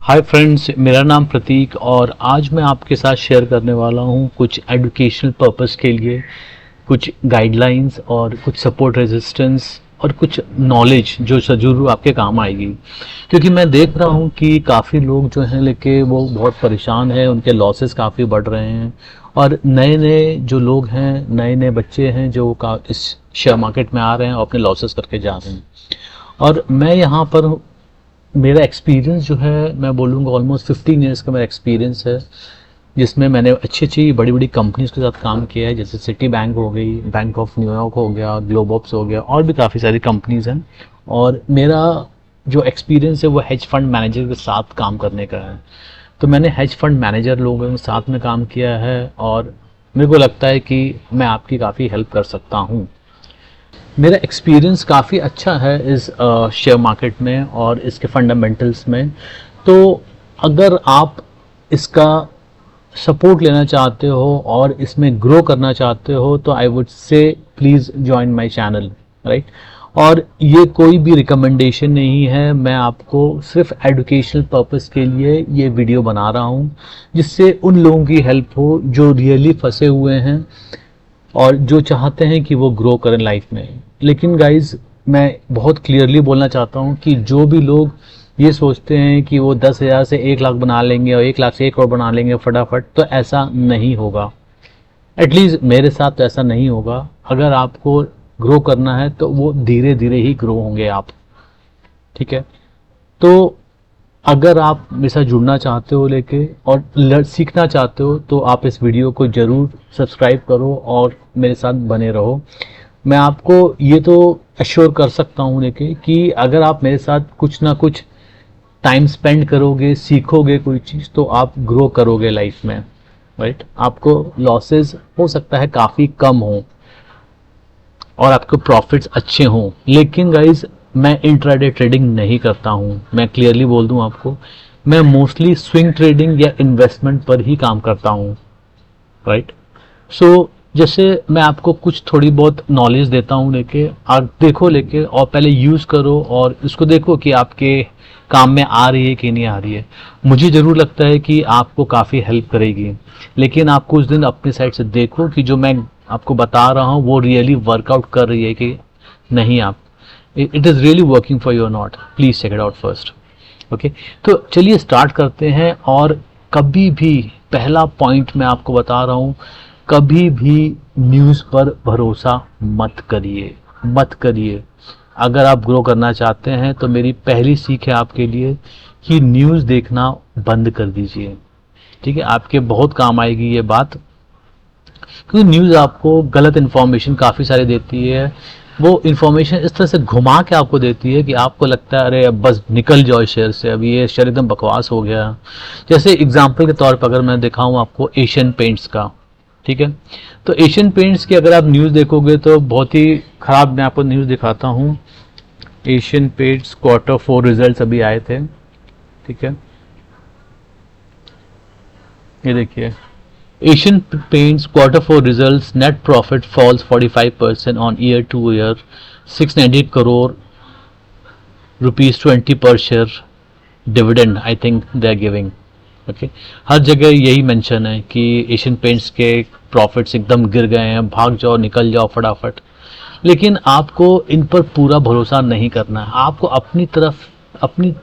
Hi friends, मेरा नाम प्रतीक और आज मैं आपके साथ शेयर करने वाला हूँ कुछ एजुकेशनल पर्पस के लिए कुछ गाइडलाइंस और कुछ सपोर्ट रेजिस्टेंस और कुछ नॉलेज जो ज़रूर आपके काम आएगी। क्योंकि मैं देख रहा हूँ कि काफ़ी लोग जो हैं लेके वो बहुत परेशान हैं, उनके लॉसेस काफ़ी बढ़ रहे हैं और नए नए जो लोग हैं, नए नए बच्चे हैं जो इस शेयर मार्केट में आ रहे हैं और अपने लॉसेस करके जा रहे हैं। और मैं यहाँ पर मेरा एक्सपीरियंस जो है मैं बोलूँगा ऑलमोस्ट 15 ईयर्स का मेरा एक्सपीरियंस है, जिसमें मैंने अच्छी अच्छी बड़ी बड़ी कंपनीज के साथ काम किया है, जैसे सिटी बैंक हो गई, बैंक ऑफ न्यूयॉर्क हो गया, ग्लोबऑप्स हो गया और भी काफ़ी सारी कंपनीज हैं। और मेरा जो एक्सपीरियंस है वो हेज फंड मैनेजर के साथ काम करने का है। तो मैंने हेज फंड मैनेजर लोगों के साथ में काम किया है और मेरे को लगता है कि मैं आपकी काफ़ी हेल्प कर सकता हूँ। मेरा एक्सपीरियंस काफ़ी अच्छा है इस शेयर मार्केट में और इसके फंडामेंटल्स में। तो अगर आप इसका सपोर्ट लेना चाहते हो और इसमें ग्रो करना चाहते हो तो I would say please join my channel, right. और ये कोई भी रिकमेंडेशन नहीं है, मैं आपको सिर्फ एजुकेशनल पर्पस के लिए ये वीडियो बना रहा हूँ, जिससे उन लोगों की हेल्प हो जो रियली फंसे हुए हैं और जो चाहते हैं कि वो ग्रो करें लाइफ में। लेकिन गाइज, मैं बहुत क्लियरली बोलना चाहता हूँ कि जो भी लोग ये सोचते हैं कि वो 10,000 से 1 लाख बना लेंगे और 1 लाख से 1 करोड़ बना लेंगे फटाफट, तो ऐसा नहीं होगा। एटलीस्ट मेरे साथ तो ऐसा नहीं होगा। अगर आपको ग्रो करना है तो वो धीरे धीरे ही ग्रो होंगे आप, ठीक है। तो अगर आप मेरे साथ जुड़ना चाहते हो लेके और सीखना चाहते हो तो आप इस वीडियो को ज़रूर सब्सक्राइब करो और मेरे साथ बने रहो। मैं आपको ये तो अश्योर कर सकता हूँ लेके कि अगर आप मेरे साथ कुछ ना कुछ टाइम स्पेंड करोगे, सीखोगे कोई चीज़, तो आप ग्रो करोगे लाइफ में, राइट। आपको लॉसेस हो सकता है काफ़ी कम हो और आपके प्रॉफिट्स अच्छे हों। लेकिन गाइज, मैं इंट्राडे ट्रेडिंग नहीं करता हूँ, मैं क्लियरली बोल दूँ आपको। मैं मोस्टली स्विंग ट्रेडिंग या इन्वेस्टमेंट पर ही काम करता हूँ, राइट। सो जैसे मैं आपको कुछ थोड़ी बहुत नॉलेज देता हूँ लेके, आप देखो लेके और पहले यूज़ करो और इसको देखो कि आपके काम में आ रही है कि नहीं आ रही है। मुझे ज़रूर लगता है कि आपको काफ़ी हेल्प करेगी, लेकिन आप कुछ दिन अपनी साइड से देखो कि जो मैं आपको बता रहा हूँ वो रियली वर्कआउट कर रही है कि नहीं। आप it is really working for you और not, please check it out first. Okay, तो चलिए स्टार्ट करते हैं। और कभी भी, पहला पॉइंट मैं आपको बता रहा हूँ, कभी भी न्यूज़ पर भरोसा मत करिए, मत करिए। अगर आप ग्रो करना चाहते हैं तो मेरी पहली सीख है आपके लिए कि न्यूज़ देखना बंद कर दीजिए, ठीक है। आपके बहुत काम आएगी ये बात, क्योंकि न्यूज़ आपको गलत इन्फॉर्मेशन काफ़ी सारी देती है। वो इन्फॉर्मेशन इस तरह से घुमा के आपको देती है कि आपको लगता है अरे अब बस निकल जाओ शेयर से, अभी ये शेयर एकदम बकवास हो गया। जैसे एग्जांपल के तौर पर अगर मैं दिखाऊं आपको एशियन पेंट्स का, ठीक है। तो एशियन पेंट्स की अगर आप न्यूज़ देखोगे तो बहुत ही ख़राब, मैं आपको न्यूज़ दिखाता हूँ। एशियन पेंट्स Q4 रिजल्ट्स अभी आए थे, ठीक है। ये देखिए, Asian Paints Q4 results, net profit falls 45% on year to year, 690 crore ₹20 पर share dividend I think they are giving. Okay, हर जगह यही मेंशन है कि एशियन पेंट्स के प्रॉफिट्स एकदम गिर गए हैं, भाग जाओ, निकल जाओ फटाफट। लेकिन आपको इन पर पूरा भरोसा नहीं करना है, आपको अपनी तरफ, अपनी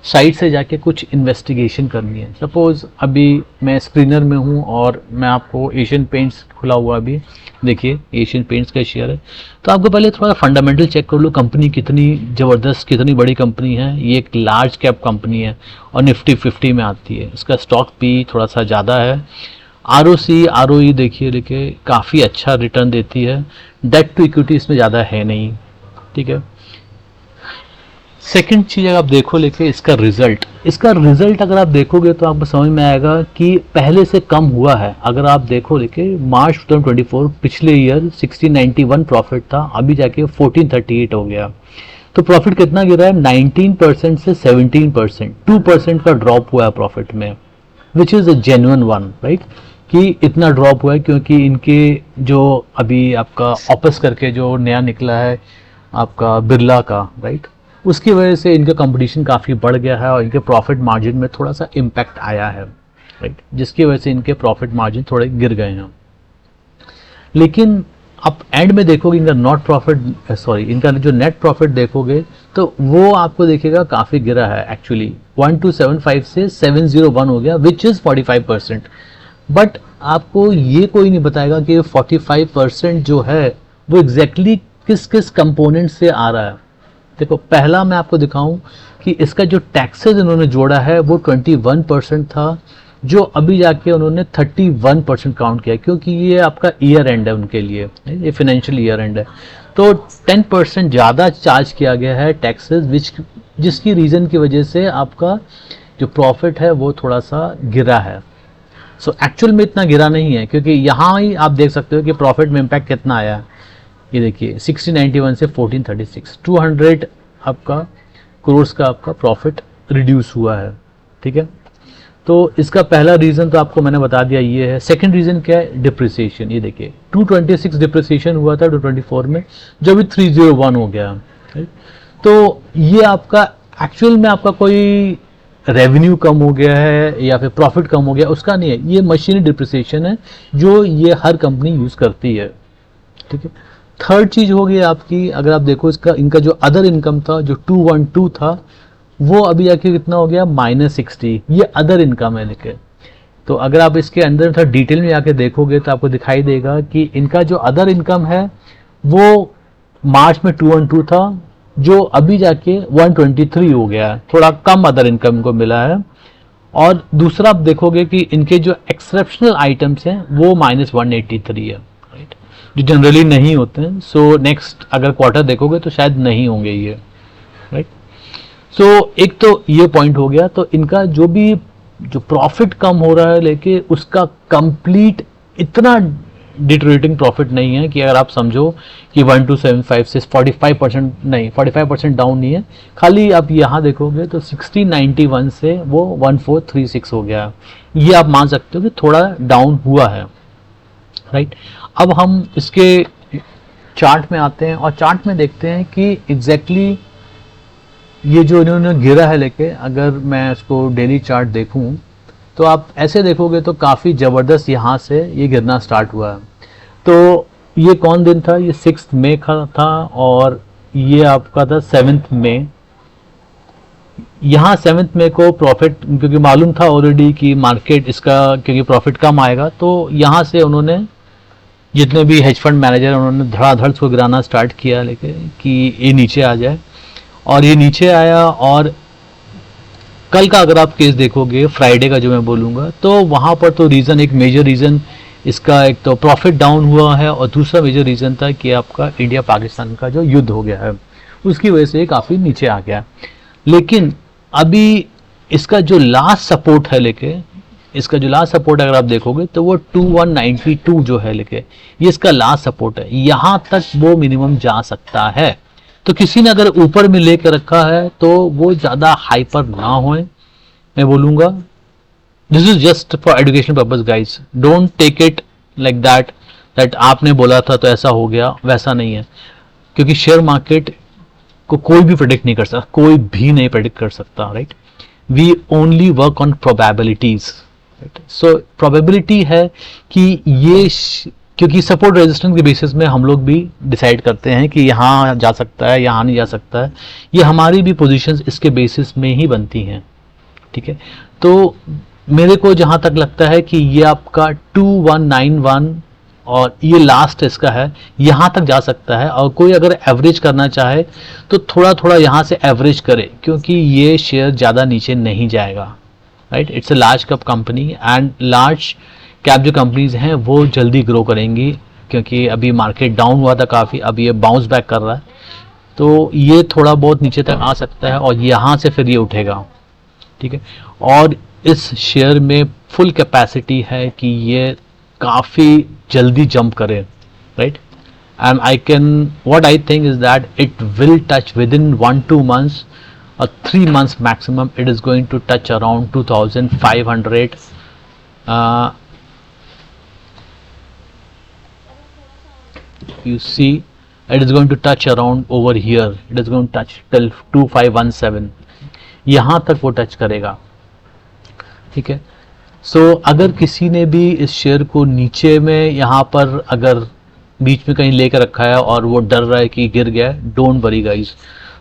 साइड से जाके कुछ इन्वेस्टिगेशन करनी है। सपोज अभी मैं स्क्रीनर में हूँ और मैं आपको एशियन पेंट्स खुला हुआ, अभी देखिए एशियन पेंट्स का शेयर है। तो आपको पहले थोड़ा फंडामेंटल चेक कर लो, कंपनी कितनी ज़बरदस्त, कितनी बड़ी कंपनी है। ये एक लार्ज कैप कंपनी है और निफ्टी 50 में आती है। इसका स्टॉक पी थोड़ा सा ज़्यादा है। ROE देखिए, देखिए काफ़ी अच्छा रिटर्न देती है। डेट टू इक्विटी इसमें ज़्यादा है नहीं, ठीक है। सेकंड चीज़ अगर आप देखो लेके इसका रिजल्ट अगर आप देखोगे तो आपको समझ में आएगा कि पहले से कम हुआ है। अगर आप देखो लेके मार्च 2024, पिछले ईयर 1691 प्रॉफिट था, अभी जाके 1438 हो गया। तो प्रॉफिट कितना गिरा है? 19% से 17%, 2% का ड्रॉप हुआ है प्रॉफिट में, which is a genuine one, right. कि इतना ड्रॉप हुआ है क्योंकि इनके जो अभी आपका ऑपस करके जो नया निकला है आपका बिरला का, राइट, उसकी वजह से इनका कंपटीशन काफ़ी बढ़ गया है और इनके प्रॉफिट मार्जिन में थोड़ा सा इम्पैक्ट आया है, राइट, जिसकी वजह से इनके प्रॉफिट मार्जिन थोड़े गिर गए हैं। लेकिन आप एंड में देखोगे इनका इनका जो नेट प्रॉफिट देखोगे तो वो आपको देखेगा काफ़ी गिरा है एक्चुअली, 1275 से 701 हो गया, विच इज़ 45%। बट आपको ये कोई नहीं बताएगा कि 45% जो है वो एग्जैक्टली किस किस कंपोनेंट से आ रहा है। देखो, पहला मैं आपको दिखाऊं कि इसका जो टैक्सेस इन्होंने जोड़ा है वो 21% था, जो अभी जाके उन्होंने 31% काउंट किया, क्योंकि ये आपका ईयर एंड है उनके लिए, ये फाइनेंशियल ईयर एंड है, तो 10% ज़्यादा चार्ज किया गया है टैक्सेस, जिसकी रीज़न की वजह से आपका जो प्रॉफिट है वो थोड़ा सा गिरा है। सो एक्चुअल में इतना गिरा नहीं है, क्योंकि यहाँ ही आप देख सकते हो कि प्रॉफिट में इम्पैक्ट कितना आया है। ये देखिए 1691 से 1436, 200 आपका करोड़ का आपका प्रॉफिट रिड्यूस हुआ है, ठीक है। तो इसका पहला रीज़न तो आपको मैंने बता दिया ये है। सेकंड रीज़न क्या है? डिप्रिसिएशन। ये देखिए 226 डिप्रिसिएशन हुआ था 224 में, जो भी 301 हो गया, राइट। तो ये आपका एक्चुअल में आपका कोई रेवेन्यू कम हो गया है या फिर प्रॉफिट कम हो गया, उसका नहीं है, ये मशीनरी डिप्रिसिएशन है जो ये हर कंपनी यूज़ करती है, ठीक है। थर्ड चीज़ हो गई आपकी, अगर आप देखो इनका जो अदर इनकम था जो 212 था, वो अभी आके कितना हो गया -60, ये अदर इनकम है लेके। तो अगर आप इसके अंदर थोड़ा डिटेल में आके देखोगे तो आपको दिखाई देगा कि इनका जो अदर इनकम है वो मार्च में 212 था, जो अभी जाके 123 हो गया है, थोड़ा कम अदर इनकम को मिला है। और दूसरा आप देखोगे कि इनके जो एक्सेप्शनल आइटम्स हैं वो -183 है, राइट, जो जनरली नहीं होते हैं। सो नेक्स्ट अगर क्वार्टर देखोगे तो शायद नहीं होंगे ये, राइट। सो एक तो ये पॉइंट हो गया। तो इनका जो प्रॉफिट कम हो रहा है लेके उसका कंप्लीट इतना डिटोरेटिंग प्रॉफिट नहीं है कि अगर आप समझो कि 1275 से 45% नहीं, 45% डाउन नहीं है, खाली आप यहाँ देखोगे तो 1691 से वो 1436 हो गया, ये आप मान सकते हो कि थोड़ा डाउन हुआ है, राइट। अब हम इसके चार्ट में आते हैं और चार्ट में देखते हैं कि एग्जैक्टली ये जो इन्होंने गिरा है लेके, अगर मैं इसको डेली चार्ट देखूं तो आप ऐसे देखोगे तो काफ़ी ज़बरदस्त यहाँ से ये गिरना स्टार्ट हुआ है। तो ये कौन दिन था? ये 6 मई का था और ये आपका था 7 मई। यहाँ 7 मई को प्रॉफिट, क्योंकि मालूम था ऑलरेडी कि मार्केट इसका क्योंकि प्रॉफिट कम आएगा, तो यहाँ से उन्होंने जितने भी हेज फंड मैनेजर उन्होंने धड़ाधड़ को गिराना स्टार्ट किया लेके कि ये नीचे आ जाए, और ये नीचे आया। और कल का अगर आप केस देखोगे, फ्राइडे का जो मैं बोलूँगा, तो वहाँ पर तो रीज़न, एक मेजर रीज़न इसका एक तो प्रॉफिट डाउन हुआ है और दूसरा मेजर रीज़न था कि आपका इंडिया पाकिस्तान का जो युद्ध हो गया है उसकी वजह से काफ़ी नीचे आ गया। लेकिन अभी इसका जो लास्ट सपोर्ट है लेके, इसका जो लास्ट सपोर्ट अगर आप देखोगे तो वो 2192 जो है लेके, ये इसका लास्ट सपोर्ट है, यहाँ तक वो मिनिमम जा सकता है। तो किसी ने अगर ऊपर में लेकर रखा है तो वो ज़्यादा हाइपर ना होए, मैं बोलूँगा। This is just for education purpose guys, don't take it like that आपने बोला था तो ऐसा हो गया, वैसा नहीं है। क्योंकि शेयर मार्केट को कोई भी प्रेडिक्ट नहीं कर सकता, कोई भी नहीं प्रेडिक्ट कर सकता, right. We only work on probabilities, right. So probability है कि ये, क्योंकि सपोर्ट रेजिस्टेंस के बेसिस में हम लोग भी डिसाइड करते हैं कि यहाँ जा सकता है, यहाँ नहीं जा सकता है, ये हमारी भी पोजीशंस इसके बेसिस में ही बनती हैं, ठीक है। तो मेरे को जहाँ तक लगता है कि ये आपका 2191 और ये लास्ट इसका है, यहाँ तक जा सकता है। और कोई अगर एवरेज करना चाहे तो थोड़ा थोड़ा यहाँ से एवरेज करे, क्योंकि ये शेयर ज़्यादा नीचे नहीं जाएगा, right. It's a large cap company and large cap जो कंपनीज हैं वो जल्दी ग्रो करेंगी, क्योंकि अभी मार्केट डाउन हुआ था काफ़ी, अब ये बाउंस बैक कर रहा है, तो ये थोड़ा बहुत नीचे तक आ सकता है और यहाँ से फिर ये उठेगा, ठीक है। और इस शेयर में फुल कैपेसिटी है कि ये काफ़ी जल्दी जंप करे, right. And what I think is that it will touch with in 1-2 months or 3 months maximum, it is going to touch around 2500. You see it is going to touch around over here, it is going to touch till 2517, यहाँ तक वो touch करेगा, ठीक है। सो अगर किसी ने भी इस शेयर को नीचे में यहाँ पर अगर बीच में कहीं लेकर रखा है और वो डर रहा है कि गिर गया है, डोंट वरी गाइस,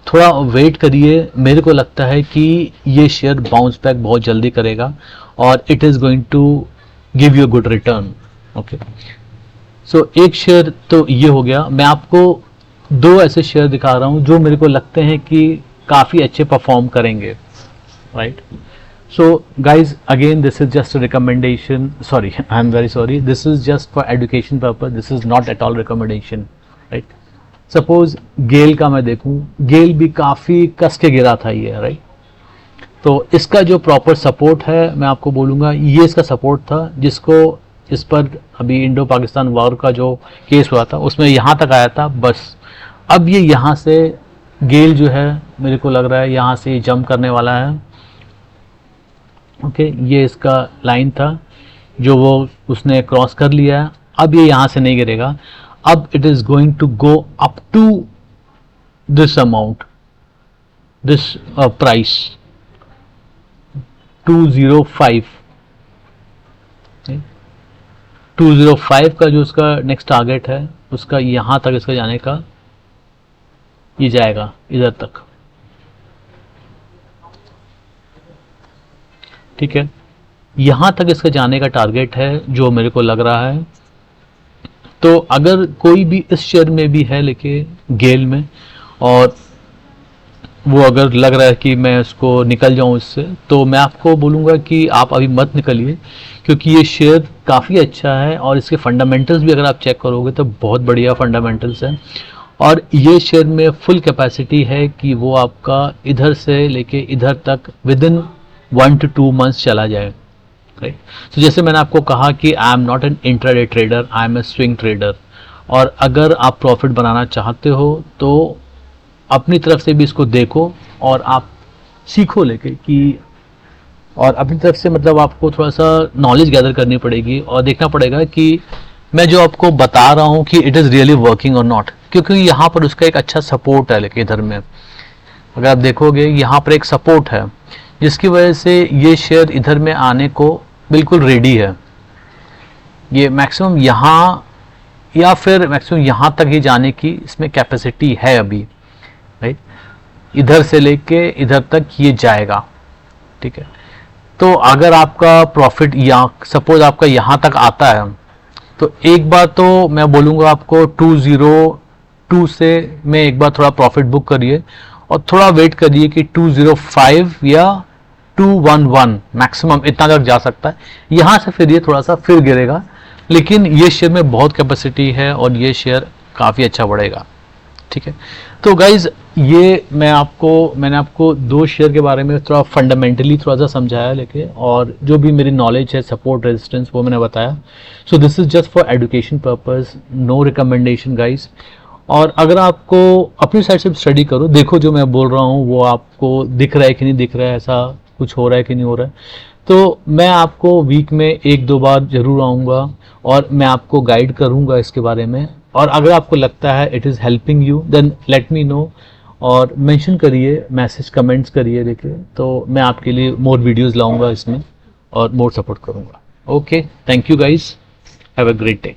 थोड़ा वेट करिए। मेरे को लगता है कि ये शेयर बाउंस बैक बहुत जल्दी करेगा और it is going to give you good return. Okay, so एक शेयर तो ये हो गया। मैं आपको दो ऐसे शेयर दिखा रहा हूँ जो मेरे को लगते हैं कि काफ़ी अच्छे परफॉर्म करेंगे, right. So guys, again this is just a recommendation, sorry I'm very sorry, this is just for education purpose, this is not at all recommendation, right। Suppose गेल का मैं देखूं, गेल भी काफ़ी कस के गिरा था ये, राइट। तो इसका जो प्रॉपर सपोर्ट है मैं आपको बोलूँगा, ये इसका सपोर्ट था जिसको इस पर अभी इंडो पाकिस्तान वॉर का जो केस हुआ था उसमें यहाँ तक आया था, बस अब ये यहाँ से गेल जो है मेरे को लग रहा है यहाँ से जंप करने वाला है। ओके, ये इसका लाइन था जो वो उसने क्रॉस कर लिया है, अब ये यहाँ से नहीं गिरेगा, अब it is going to go up to this amount, this price 205, 205 का जो उसका नेक्स्ट टारगेट है उसका यहाँ तक इसका जाने का, ये जाएगा इधर तक, ठीक है। यहाँ तक इसका जाने का टारगेट है जो मेरे को लग रहा है। तो अगर कोई भी इस शेयर में भी है लेके गेल में और वो अगर लग रहा है कि मैं इसको निकल जाऊं इससे, तो मैं आपको बोलूँगा कि आप अभी मत निकलिए, क्योंकि ये शेयर काफ़ी अच्छा है और इसके फंडामेंटल्स भी अगर आप चेक करोगे तो बहुत बढ़िया फंडामेंटल्स हैं और ये शेयर में फुल कैपेसिटी है कि वो आपका इधर से लेके इधर तक विद इन 1 to 2 months चला जाए, राइट। तो जैसे मैंने आपको कहा कि I am not an intraday trader, I am a swing trader, और अगर आप प्रॉफिट बनाना चाहते हो तो अपनी तरफ से भी इसको देखो और आप सीखो लेके कि, और अपनी तरफ से मतलब आपको थोड़ा सा नॉलेज गैदर करनी पड़ेगी और देखना पड़ेगा कि मैं जो आपको बता रहा हूँ कि इट इज़ रियली वर्किंग और नॉट, क्योंकि यहाँ पर उसका एक अच्छा सपोर्ट है। लेकिन इधर में अगर आप देखोगे यहाँ पर एक सपोर्ट है जिसकी वजह से ये शेयर इधर में आने को बिल्कुल रेडी है। ये मैक्सिमम यहाँ या फिर मैक्सिमम यहाँ तक ही जाने की इसमें कैपेसिटी है अभी, राइट। इधर से लेके इधर तक ये जाएगा, ठीक है। तो अगर आपका प्रॉफिट यहाँ सपोज आपका यहाँ तक आता है तो एक बार तो मैं बोलूँगा आपको 202 से में एक बार थोड़ा प्रॉफिट बुक करिए और थोड़ा वेट करिए कि 205 या 211 मैक्सिमम इतना तक जा सकता है। यहाँ से फिर ये थोड़ा सा फिर गिरेगा, लेकिन ये शेयर में बहुत कैपेसिटी है और ये शेयर काफ़ी अच्छा बढ़ेगा, ठीक है। तो गाइज ये मैंने आपको दो शेयर के बारे में थोड़ा फंडामेंटली थोड़ा सा समझाया लेके, और जो भी मेरी नॉलेज है सपोर्ट रेजिस्टेंस वो मैंने बताया। So this is just for education purpose, no recommendation guys. और अगर आपको अपनी साइड से स्टडी करो, देखो जो मैं बोल रहा हूँ वो आपको दिख रहा है कि नहीं दिख रहा है, ऐसा कुछ हो रहा है कि नहीं हो रहा है। तो मैं आपको वीक में 1-2 बार ज़रूर आऊँगा और मैं आपको गाइड करूँगा इसके बारे में। और अगर आपको लगता है it is helping you then let me know और मेंशन करिए, मैसेज कमेंट्स करिए देखिए, तो मैं आपके लिए मोर वीडियोज़ लाऊँगा इसमें और मोर सपोर्ट करूँगा। Okay, thank you guys, have a great day.